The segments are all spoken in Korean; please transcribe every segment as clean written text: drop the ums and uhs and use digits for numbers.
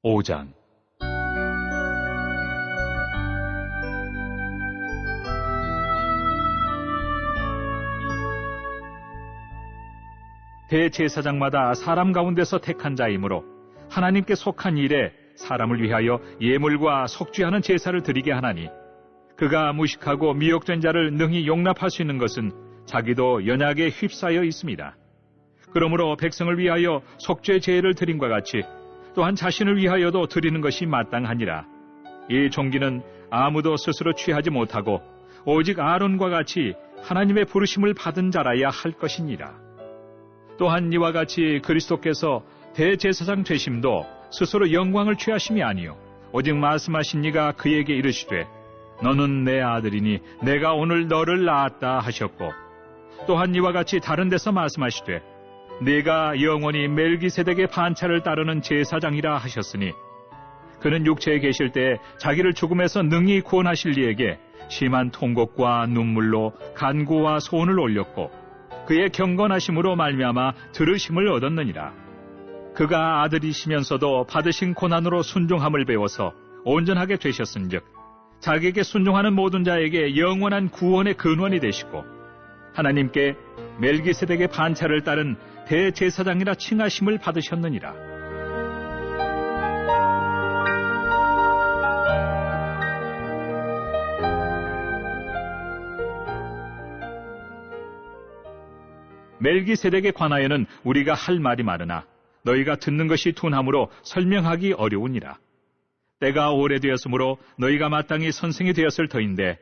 5장. 대제사장마다 사람 가운데서 택한 자이므로 하나님께 속한 일에 사람을 위하여 예물과 속죄하는 제사를 드리게 하나니, 그가 무식하고 미혹된 자를 능히 용납할 수 있는 것은 자기도 연약에 휩싸여 있습니다. 그러므로 백성을 위하여 속죄 제를 드림과 같이 또한 자신을 위하여도 드리는 것이 마땅하니라. 이 종기는 아무도 스스로 취하지 못하고 오직 아론과 같이 하나님의 부르심을 받은 자라야 할 것이니라. 또한 이와 같이 그리스도께서 대제사장 되심도 스스로 영광을 취하심이 아니요 오직 말씀하신 이가 그에게 이르시되 너는 내 아들이니 내가 오늘 너를 낳았다 하셨고, 또한 이와 같이 다른 데서 말씀하시되 네가 영원히 멜기세덱의 반차를 따르는 제사장이라 하셨으니, 그는 육체에 계실 때 자기를 죽음에서 능히 구원하실 이에게 심한 통곡과 눈물로 간구와 소원을 올렸고 그의 경건하심으로 말미암아 들으심을 얻었느니라. 그가 아들이시면서도 받으신 고난으로 순종함을 배워서 온전하게 되셨은즉 자기에게 순종하는 모든 자에게 영원한 구원의 근원이 되시고 하나님께 멜기세덱의 반차를 따른 대제사장이라 칭하심을 받으셨느니라. 멜기세덱에 관하여는 우리가 할 말이 많으나 너희가 듣는 것이 둔하므로 설명하기 어려우니라. 때가 오래되었으므로 너희가 마땅히 선생이 되었을 터인데,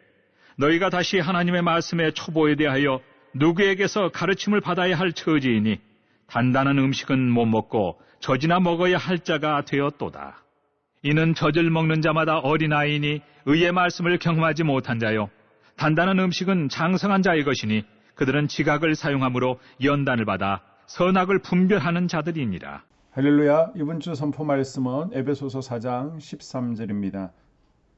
너희가 다시 하나님의 말씀의 초보에 대하여 누구에게서 가르침을 받아야 할 처지이니 단단한 음식은 못 먹고 젖이나 먹어야 할 자가 되었도다. 이는 젖을 먹는 자마다 어린아이니 의의 말씀을 경험하지 못한 자요, 단단한 음식은 장성한 자의 것이니 그들은 지각을 사용함으로 연단을 받아 선악을 분별하는 자들이니라. 할렐루야. 이번 주 선포 말씀은 에베소서 4장 13절입니다.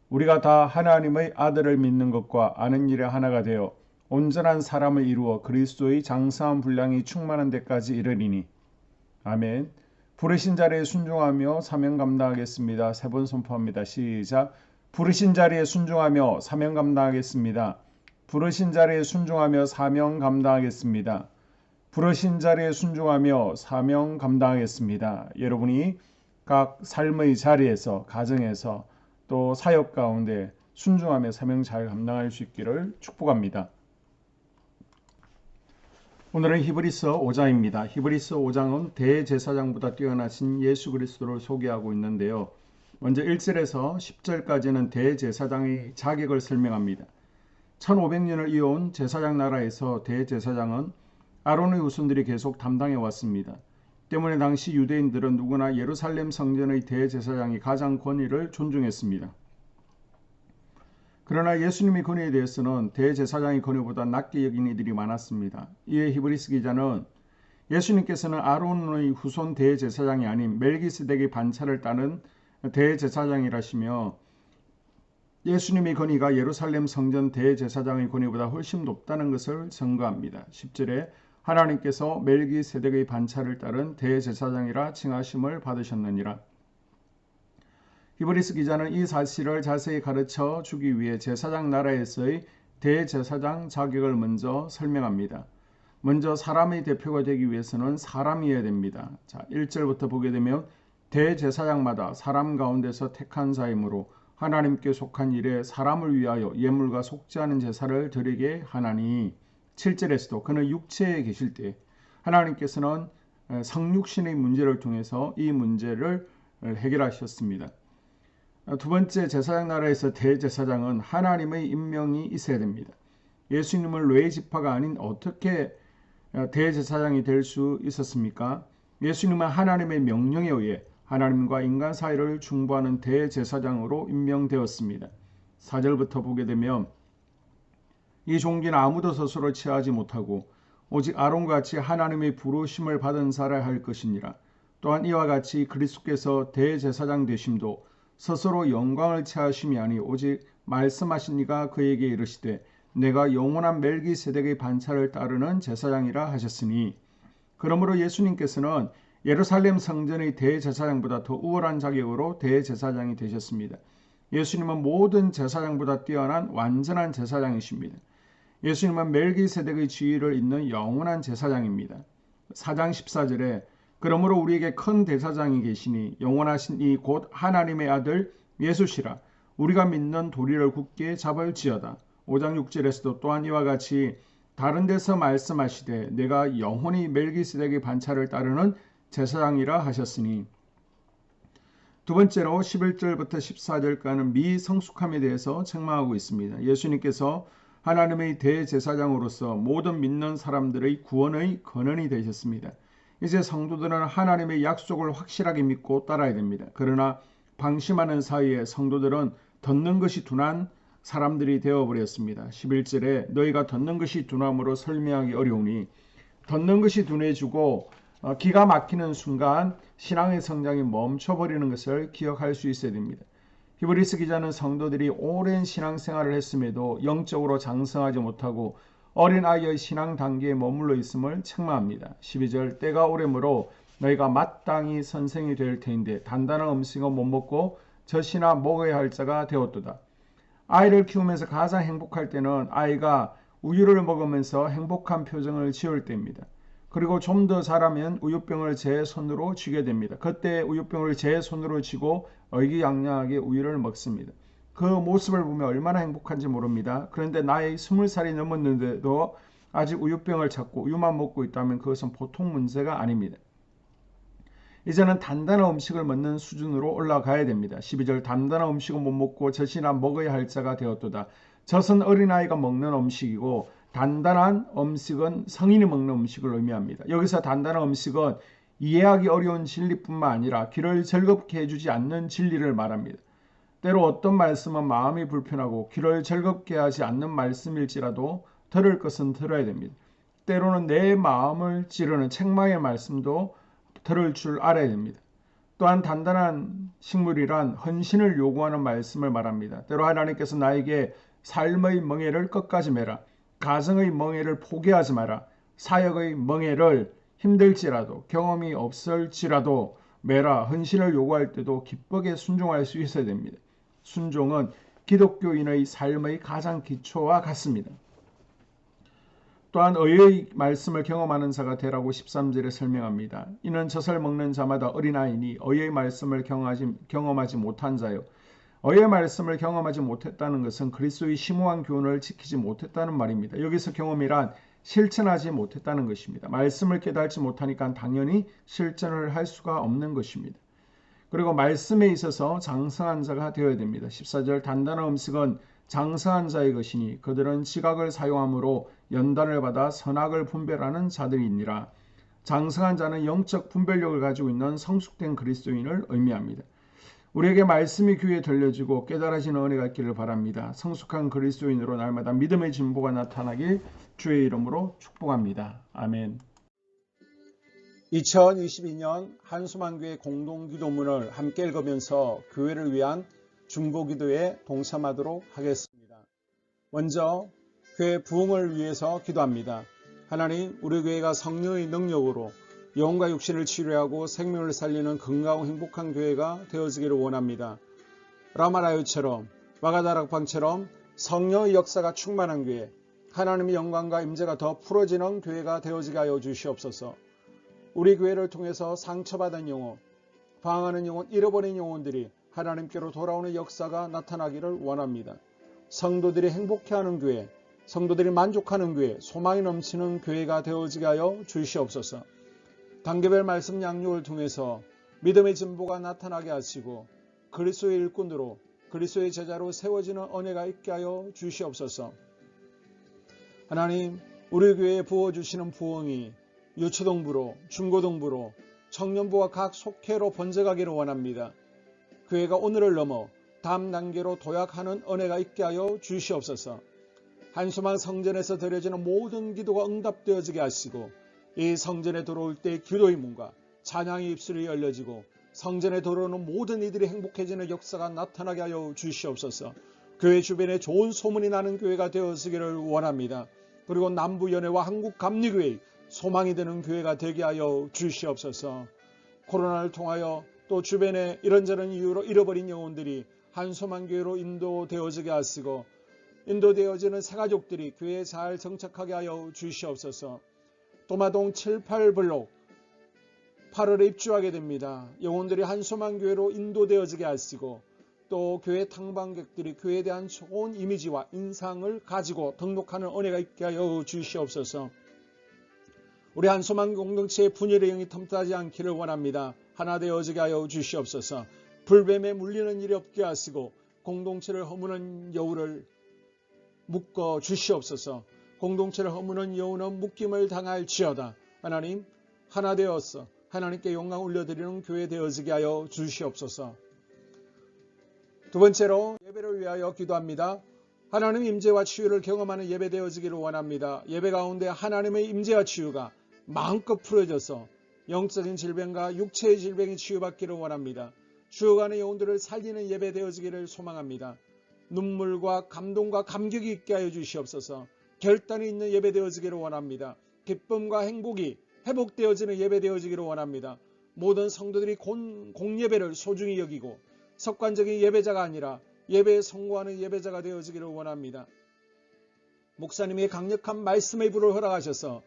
우리가 다 하나님의 아들을 믿는 것과 아는 일에 하나가 되어 온전한 사람을 이루어 그리스도의 장성한 분량이 충만한 데까지 이르리니. 아멘. 부르신 자리에 순종하며 사명 감당하겠습니다. 세 번 선포합니다. 시작. 부르신 자리에 순종하며 사명 감당하겠습니다. 부르신 자리에 순종하며 사명 감당하겠습니다. 부르신 자리에 순종하며 사명 감당하겠습니다. 여러분이 각 삶의 자리에서, 가정에서 또 사역 가운데 순종하며 사명 잘 감당할 수 있기를 축복합니다. 오늘은 히브리서 5장입니다. 히브리서 5장은 대제사장보다 뛰어나신 예수 그리스도를 소개하고 있는데요. 먼저 1절에서 10절까지는 대제사장의 자격을 설명합니다. 1500년을 이어온 제사장 나라에서 대제사장은 아론의 후손들이 계속 담당해 왔습니다. 때문에 당시 유대인들은 누구나 예루살렘 성전의 대제사장이 가장 권위를 존중했습니다. 그러나 예수님의 권위에 대해서는 대제사장의 권위보다 낮게 여긴 이들이 많았습니다. 이에 히브리서 기자는 예수님께서는 아론의 후손 대제사장이 아닌 멜기세덱의 반차를 따는 대제사장이라시며 예수님의 권위가 예루살렘 성전 대제사장의 권위보다 훨씬 높다는 것을 증거합니다. 10절에 하나님께서 멜기세덱의 반차를 따른 대제사장이라 칭하심을 받으셨느니라. 히브리서 기자는 이 사실을 자세히 가르쳐 주기 위해 제사장 나라에서의 대제사장 자격을 먼저 설명합니다. 먼저 사람의 대표가 되기 위해서는 사람이어야 됩니다. 1절부터 보게 되면 대제사장마다 사람 가운데서 택한 자이므로 하나님께 속한 일에 사람을 위하여 예물과 속죄하는 제사를 드리게 하나니. 7절에서도 그는 육체에 계실 때 하나님께서는 성육신의 문제를 통해서 이 문제를 해결하셨습니다. 두 번째, 제사장 나라에서 대제사장은 하나님의 임명이 있어야 됩니다. 예수님은 레위 지파가 아닌 어떻게 대제사장이 될 수 있었습니까? 예수님은 하나님의 명령에 의해 하나님과 인간 사이를 중보하는 대제사장으로 임명되었습니다. 4절부터 보게 되면 이 종기는 아무도 스스로 취하지 못하고 오직 아론과 같이 하나님의 부르심을 받은 자라 할 것이니라. 또한 이와 같이 그리스도께서 대제사장 되심도 스스로 영광을 취하심이 아니 오직 말씀하신 이가 그에게 이르시되 내가 영원한 멜기세덱의 반차를 따르는 제사장이라 하셨으니. 그러므로 예수님께서는 예루살렘 성전의 대제사장보다 더 우월한 자격으로 대제사장이 되셨습니다. 예수님은 모든 제사장보다 뛰어난 완전한 제사장이십니다. 예수님은 멜기세덱의 지위를 잇는 영원한 제사장입니다. 4장 14절에 그러므로 우리에게 큰 대사장이 계시니 영원하신 이 곧 하나님의 아들 예수시라 우리가 믿는 도리를 굳게 잡을지어다. 5장 6절에서도 또한 이와 같이 다른 데서 말씀하시되 내가 영원히 멜기세덱의 반차를 따르는 제사장이라 하셨으니, 두 번째로 11절부터 14절까지는 미성숙함에 대해서 책망하고 있습니다. 예수님께서 하나님의 대제사장으로서 모든 믿는 사람들의 구원의 근원이 되셨습니다. 이제 성도들은 하나님의 약속을 확실하게 믿고 따라야 됩니다. 그러나 방심하는 사이에 성도들은 듣는 것이 둔한 사람들이 되어버렸습니다. 11절에 너희가 듣는 것이 둔함으로 설명하기 어려우니, 듣는 것이 둔해지고 기가 막히는 순간 신앙의 성장이 멈춰버리는 것을 기억할 수 있어야 됩니다. 히브리서 기자는 성도들이 오랜 신앙생활을 했음에도 영적으로 장성하지 못하고 어린아이의 신앙 단계에 머물러 있음을 책망합니다. 12절 때가 오래므로 너희가 마땅히 선생이 될 터인데 단단한 음식은 못 먹고 젖이나 먹어야 할 자가 되었도다. 아이를 키우면서 가장 행복할 때는 아이가 우유를 먹으면서 행복한 표정을 지을 때입니다. 그리고 좀 더 자라면 우유병을 제 손으로 쥐게 됩니다. 그때 우유병을 제 손으로 쥐고 의기양양하게 우유를 먹습니다. 그 모습을 보면 얼마나 행복한지 모릅니다. 그런데 나이 20살이 넘었는데도 아직 우유병을 찾고 우유만 먹고 있다면 그것은 보통 문제가 아닙니다. 이제는 단단한 음식을 먹는 수준으로 올라가야 됩니다. 12절 단단한 음식은 못 먹고 젖이나 먹어야 할 자가 되었도다. 젖은 어린아이가 먹는 음식이고 단단한 음식은 성인이 먹는 음식을 의미합니다. 여기서 단단한 음식은 이해하기 어려운 진리뿐만 아니라 귀를 즐겁게 해주지 않는 진리를 말합니다. 때로 어떤 말씀은 마음이 불편하고 귀를 즐겁게 하지 않는 말씀일지라도 들을 것은 들어야 됩니다. 때로는 내 마음을 찌르는 책망의 말씀도 들을 줄 알아야 됩니다. 또한 단단한 식물이란 헌신을 요구하는 말씀을 말합니다. 때로 하나님께서 나에게 삶의 멍에를 끝까지 매라, 가정의 멍에를 포기하지 마라, 사역의 멍에를 힘들지라도 경험이 없을지라도 매라, 헌신을 요구할 때도 기쁘게 순종할 수 있어야 됩니다. 순종은 기독교인의 삶의 가장 기초와 같습니다. 또한 의의 말씀을 경험하는 자가 되라고 13절에 설명합니다. 이는 젖을 먹는 자마다 어린아이니 의의 말씀을 경험하지 못한 자요. 의의 말씀을 경험하지 못했다는 것은 그리스도의 심오한 교훈을 지키지 못했다는 말입니다. 여기서 경험이란 실천하지 못했다는 것입니다. 말씀을 깨닫지 못하니까 당연히 실천을 할 수가 없는 것입니다. 그리고 말씀에 있어서 장성한 자가 되어야 됩니다. 14절 단단한 음식은 장성한 자의 것이니 그들은 지각을 사용함으로 연단을 받아 선악을 분별하는 자들이니라. 장성한 자는 영적 분별력을 가지고 있는 성숙된 그리스도인을 의미합니다. 우리에게 말씀이 귀에 들려지고 깨달아지는 은혜가 있기를 바랍니다. 성숙한 그리스도인으로 날마다 믿음의 진보가 나타나길 주의 이름으로 축복합니다. 아멘. 2022년 한수만교회 공동기도문을 함께 읽으면서 교회를 위한 중보기도에 동참하도록 하겠습니다. 먼저 교회 부흥을 위해서 기도합니다. 하나님, 우리 교회가 성령의 능력으로 영과 육신을 치료하고 생명을 살리는 건강하고 행복한 교회가 되어지기를 원합니다. 라마라요처럼 마가다락방처럼 성령의 역사가 충만한 교회, 하나님의 영광과 임재가 더 풀어지는 교회가 되어지게 하여 주시옵소서. 우리 교회를 통해서 상처받은 영혼, 방황하는 영혼, 잃어버린 영혼들이 하나님께로 돌아오는 역사가 나타나기를 원합니다. 성도들이 행복해하는 교회, 성도들이 만족하는 교회, 소망이 넘치는 교회가 되어지게 하여 주시옵소서. 단계별 말씀 양육을 통해서 믿음의 진보가 나타나게 하시고 그리스도의 일꾼으로 그리스도의 제자로 세워지는 은혜가 있게 하여 주시옵소서. 하나님, 우리 교회에 부어주시는 부흥이 유초동부로, 중고동부로, 청년부와 각 속회로 번져가기를 원합니다. 교회가 오늘을 넘어 다음 단계로 도약하는 은혜가 있게 하여 주시옵소서. 한수만 성전에서 드려지는 모든 기도가 응답되어지게 하시고 이 성전에 들어올 때 기도의 문과 찬양의 입술이 열려지고 성전에 들어오는 모든 이들이 행복해지는 역사가 나타나게 하여 주시옵소서. 교회 주변에 좋은 소문이 나는 교회가 되어지기를 원합니다. 그리고 남부연회와 한국감리교회의 소망이 되는 교회가 되게 하여 주시옵소서. 코로나를 통하여 또 주변에 이런저런 이유로 잃어버린 영혼들이 한소만교회로 인도되어지게 하시고 인도되어지는 새가족들이 교회에 잘 정착하게 하여 주시옵소서. 도마동 7, 8블록 8월에 입주하게 됩니다. 영혼들이 한소만교회로 인도되어지게 하시고 또 교회 탕방객들이 교회에 대한 좋은 이미지와 인상을 가지고 등록하는 은혜가 있게 하여 주시옵소서. 우리 한소만 공동체의 분열의 영이 틈타지 않기를 원합니다. 하나 되어지게 하여 주시옵소서. 불뱀에 물리는 일이 없게 하시고 공동체를 허무는 여우를 묶어 주시옵소서. 공동체를 허무는 여우는 묶임을 당할지어다. 하나님 하나 되어서 하나님께 영광 올려드리는 교회 되어지게 하여 주시옵소서. 두 번째로 예배를 위하여 기도합니다. 하나님 임재와 치유를 경험하는 예배 되어지기를 원합니다. 예배 가운데 하나님의 임재와 치유가 마음껏 풀어져서 영적인 질병과 육체의 질병이 치유받기를 원합니다. 죽어가는 영혼들을 살리는 예배 되어지기를 소망합니다. 눈물과 감동과 감격이 있게 하여 주시옵소서. 결단이 있는 예배 되어지기를 원합니다. 기쁨과 행복이 회복되어지는 예배 되어지기를 원합니다. 모든 성도들이 공예배를 소중히 여기고 석관적인 예배자가 아니라 예배에 성공하는 예배자가 되어지기를 원합니다. 목사님의 강력한 말씀의 불을 허락하셔서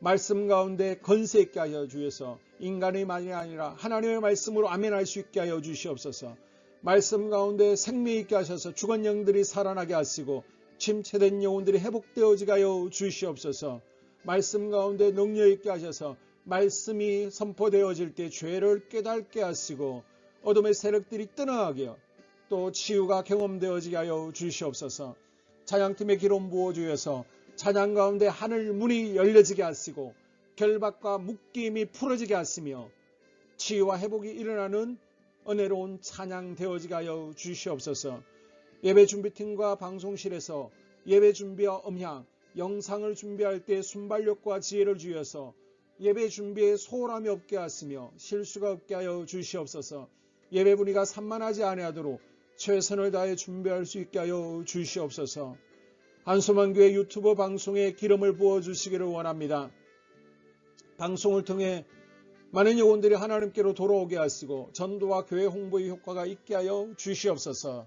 말씀 가운데 건세 있게 하여 주셔서 인간의 말이 아니라 하나님의 말씀으로 아멘할 수 있게 하여 주시옵소서. 말씀 가운데 생명 있게 하셔서 죽은 영들이 살아나게 하시고 침체된 영혼들이 회복되어지게 하여 주시옵소서. 말씀 가운데 능력 있게 하셔서 말씀이 선포되어질 때 죄를 깨닫게 하시고 어둠의 세력들이 떠나가게 또 치유가 경험되어지게 하여 주시옵소서. 찬양팀의 기름 부어주셔서 찬양 가운데 하늘 문이 열려지게 하시고 결박과 묶임이 풀어지게 하시며 치유와 회복이 일어나는 은혜로운 찬양 되어지게 하여 주시옵소서. 예배 준비팀과 방송실에서 예배 준비와 음향, 영상을 준비할 때 순발력과 지혜를 주셔서 예배 준비에 소홀함이 없게 하시며 실수가 없게 하여 주시옵소서. 예배 분위기가 산만하지 아니하도록 최선을 다해 준비할 수 있게 하여 주시옵소서. 한소만교회 유튜브 방송에 기름을 부어주시기를 원합니다. 방송을 통해 많은 영혼들이 하나님께로 돌아오게 하시고 전도와 교회 홍보의 효과가 있게 하여 주시옵소서.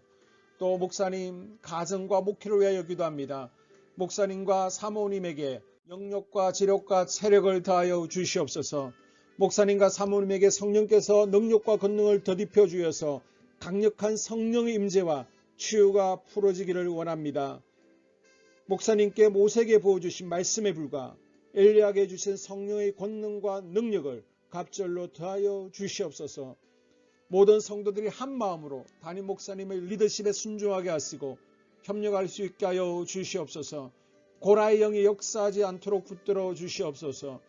또 목사님 가정과 목회를 위하여 기도합니다. 목사님과 사모님에게 영력과 지력과 체력을 다하여 주시옵소서. 목사님과 사모님에게 성령께서 능력과 권능을 더딥혀 주셔서 강력한 성령의 임재와 치유가 풀어지기를 원합니다. 목사님께 모세에게 부어주신 말씀에 불과 엘리야에게 주신 성령의 권능과 능력을 갑절로 더하여 주시옵소서. 모든 성도들이 한 마음으로 담임 목사님의 리더십에 순종하게 하시고 협력할 수 있게 하여 주시옵소서. 고라의 영이 역사하지 않도록 붙들어 주시옵소서.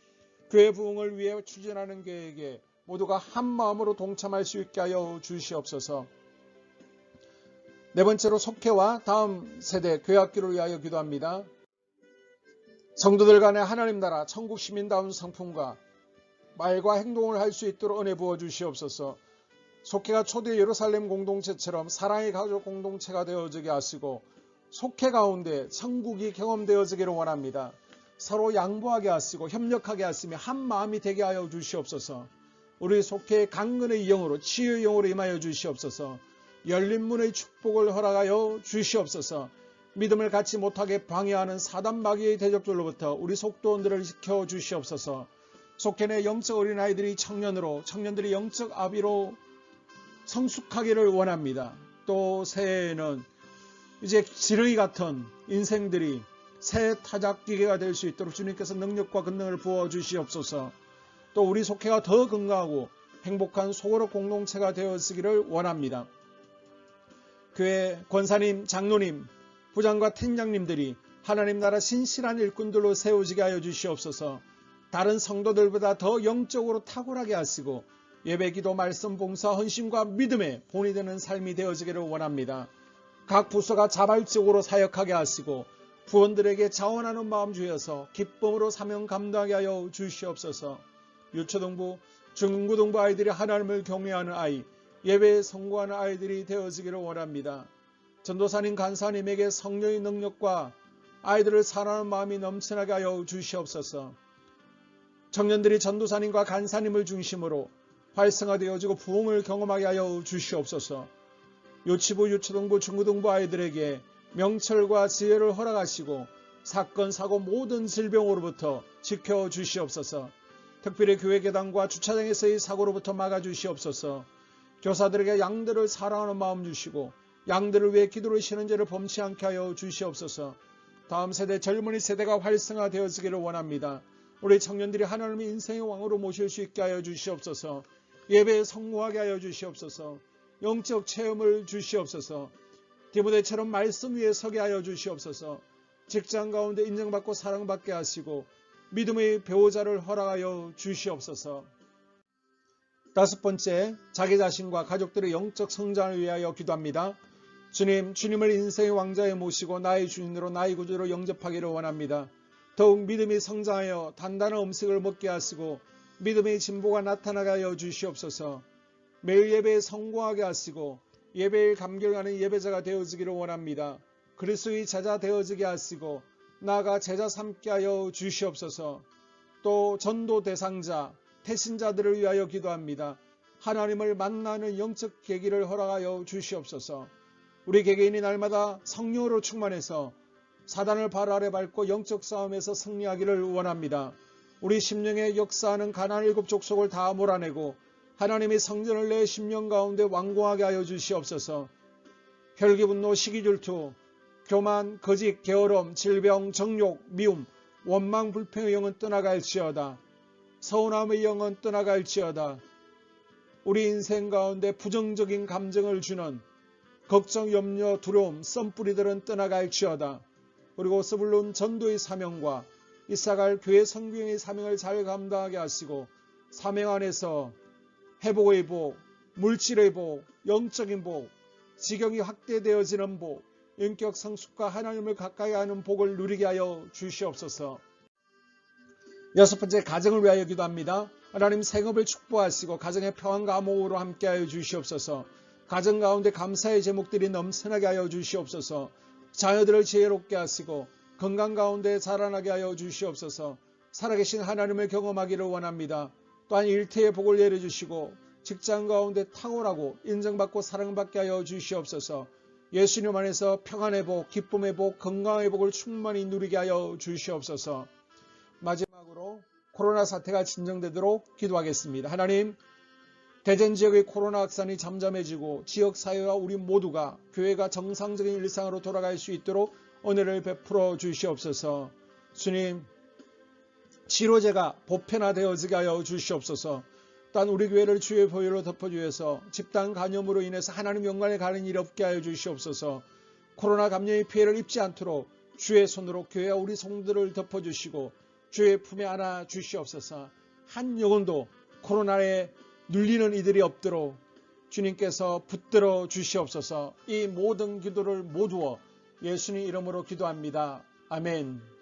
교회 부흥을 위해 추진하는 교회에게 모두가 한 마음으로 동참할 수 있게 하여 주시옵소서. 네 번째로 속회와 다음 세대 교회학교를 위하여 기도합니다. 성도들 간의 하나님 나라 천국 시민다운 성품과 말과 행동을 할 수 있도록 은혜 부어 주시옵소서. 속회가 초대 예루살렘 공동체처럼 사랑의 가족 공동체가 되어지게 하시고 속회 가운데 천국이 경험되어지기를 원합니다. 서로 양보하게 하시고 협력하게 하시며 한 마음이 되게 하여 주시옵소서. 우리 속회의 강건의 영으로 치유의 영으로 임하여 주시옵소서. 열린 문의 축복을 허락하여 주시옵소서. 믿음을 갖지 못하게 방해하는 사단 마귀의 대적들로부터 우리 속도원들을 지켜 주시옵소서. 속회 내 영적 어린아이들이 청년들이 영적 아비로 성숙하기를 원합니다. 또 새해에는 이제 지렁이 같은 인생들이 새 타작기계가 될 수 있도록 주님께서 능력과 권능을 부어주시옵소서. 또 우리 속회가 더 건강하고 행복한 소그룹 공동체가 되었기를 원합니다. 교회 권사님, 장로님, 부장과 팀장님들이 하나님 나라 신실한 일꾼들로 세워지게 하여 주시옵소서. 다른 성도들보다 더 영적으로 탁월하게 하시고 예배기도 말씀 봉사 헌신과 믿음에 본이 되는 삶이 되어지기를 원합니다. 각 부서가 자발적으로 사역하게 하시고 부원들에게 자원하는 마음 주셔서 기쁨으로 사명 감당하게 하여 주시옵소서. 유초등부, 중고등부 아이들이 하나님을 경외하는 아이, 예배에 성공하는 아이들이 되어지기를 원합니다. 전도사님, 간사님에게 성령의 능력과 아이들을 사랑하는 마음이 넘쳐나게 하여 주시옵소서. 청년들이 전도사님과 간사님을 중심으로 활성화되어지고 부흥을 경험하게 하여 주시옵소서. 유치부, 유초등부, 중고등부 아이들에게 명철과 지혜를 허락하시고 사건, 사고 모든 질병으로부터 지켜주시옵소서. 특별히 교회 계단과 주차장에서의 사고로부터 막아주시옵소서. 교사들에게 양들을 사랑하는 마음 주시고 양들을 위해 기도를 쉬는 죄를 범치 않게 하여 주시옵소서. 다음 세대 젊은이 세대가 활성화되어지기를 원합니다. 우리 청년들이 하나님의 인생의 왕으로 모실 수 있게 하여 주시옵소서. 예배에 성공하게 하여 주시옵소서. 영적 체험을 주시옵소서. 디모데처럼 말씀 위에 서게 하여 주시옵소서. 직장 가운데 인정받고 사랑받게 하시고 믿음의 배우자를 허락하여 주시옵소서. 다섯 번째, 자기 자신과 가족들의 영적 성장을 위하여 기도합니다. 주님, 주님을 인생의 왕자에 모시고 나의 주인으로 나의 구주로 영접하기를 원합니다. 더욱 믿음이 성장하여 단단한 음식을 먹게 하시고 믿음의 진보가 나타나게 하여 주시옵소서. 매일 예배에 성공하게 하시고 예배에 감격하는 예배자가 되어지기를 원합니다. 그리스도의 제자 되어지게 하시고 나아가 제자 삼게 하여 주시옵소서. 또 전도 대상자, 태신자들을 위하여 기도합니다. 하나님을 만나는 영적 계기를 허락하여 주시옵소서. 우리 개개인이 날마다 성령으로 충만해서 사단을 발 아래 밟고 영적 싸움에서 승리하기를 원합니다. 우리 심령에 역사하는 가나안 7 족속을 다 몰아내고 하나님의 성전을 내 심령 가운데 완공하게 하여 주시옵소서. 혈기, 분노, 시기, 질투, 교만, 거짓, 게으름, 질병, 정욕, 미움, 원망, 불평의 영은 떠나갈지어다. 서운함의 영은 떠나갈지어다. 우리 인생 가운데 부정적인 감정을 주는 걱정, 염려, 두려움, 썸뿌리들은 떠나갈지어다. 그리고 스불론 전도의 사명과 이사갈 교회 성경의 사명을 잘 감당하게 하시고 사명 안에서 회복의 복, 물질의 복, 영적인 복, 지경이 확대되어지는 복, 인격 성숙과 하나님을 가까이 하는 복을 누리게 하여 주시옵소서. 여섯 번째, 가정을 위하여 기도합니다. 하나님 생업을 축복하시고 가정의 평안과 암호로 함께하여 주시옵소서. 가정 가운데 감사의 제목들이 넘쳐나게 하여 주시옵소서. 자녀들을 지혜롭게 하시고 건강 가운데 자라나게 하여 주시옵소서. 살아계신 하나님을 경험하기를 원합니다. 또한 일태의 복을 내려주시고 직장 가운데 탁월하고 인정받고 사랑받게 하여 주시옵소서. 예수님 안에서 평안의 복, 기쁨의 복, 건강의 복을 충만히 누리게 하여 주시옵소서. 마지막으로 코로나 사태가 진정되도록 기도하겠습니다. 하나님, 대전 지역의 코로나 확산이 잠잠해지고 지역사회와 우리 모두가 교회가 정상적인 일상으로 돌아갈 수 있도록 은혜를 베풀어 주시옵소서. 주님, 치료제가 보편화되어지게 하여 주시옵소서. 또한 우리 교회를 주의 보혈로 덮어주셔서 집단 감염으로 인해서 하나님 영광에 가는 일 없게 하여 주시옵소서. 코로나 감염의 피해를 입지 않도록 주의 손으로 교회와 우리 성도들을 덮어주시고 주의 품에 안아 주시옵소서. 한 영혼도 코로나에 눌리는 이들이 없도록 주님께서 붙들어 주시옵소서. 이 모든 기도를 모두어 예수님 이름으로 기도합니다. 아멘.